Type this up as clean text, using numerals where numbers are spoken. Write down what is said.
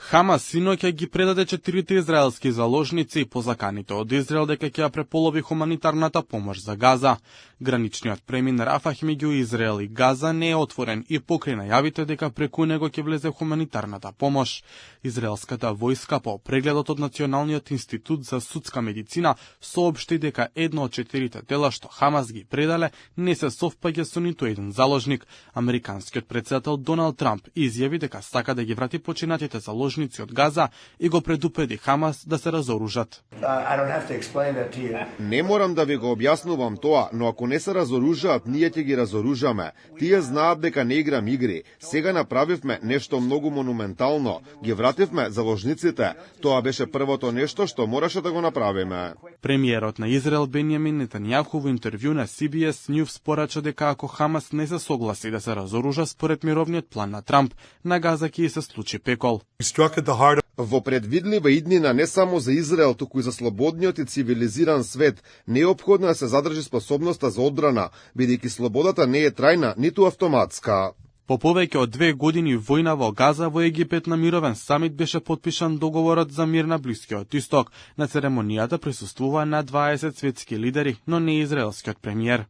Хамас синоќа ги предаде 4 израелски заложници по заканите од Израел дека ќе ја преполови хуманитарната помош за Газа. Граничниот премин Рафах меѓу Израел и Газа не е отворен и покрај најавите дека преку него ќе влезе хуманитарната помош. Израелската војска по прегледот од Националниот институт за судска медицина соопшти дека едно од 4 тела што Хамас ги предале не се совпаѓа со ниту еден заложник. Американскиот претседател Доналд Трамп изјави дека сака да ги врати починатите заложници од Газа и го предупреди Хамас да се разоружат. Не морам да ви го објаснувам тоа, но ако не се разоружаат, ние ќе ги разоружаме. Тие знаат дека не играм игри. Сега направивме нешто многу монументално. Ги вративме заложниците. Тоа беше првото нешто што мораше да го направиме. Премиерот на Израел Бенјамин Нетањаху во интервју на CBS News порача дека ако Хамас не се согласи да се разоружа според мировниот план на Трамп, на Газа ќе се случи пекол. Во предвидлива иднина не само за Израел, туку и за слободниот и цивилизиран свет, неопходно да се задржи способноста за одбрана, бидејќи слободата не е трајна, ниту автоматска. По повеќе од 2 години војна во Газа, во Египет на мировен самит беше потпишан договорот за мир на Блискиот Исток. На церемонијата присуствуваа на 20 светски лидери, но не израелскиот премиер.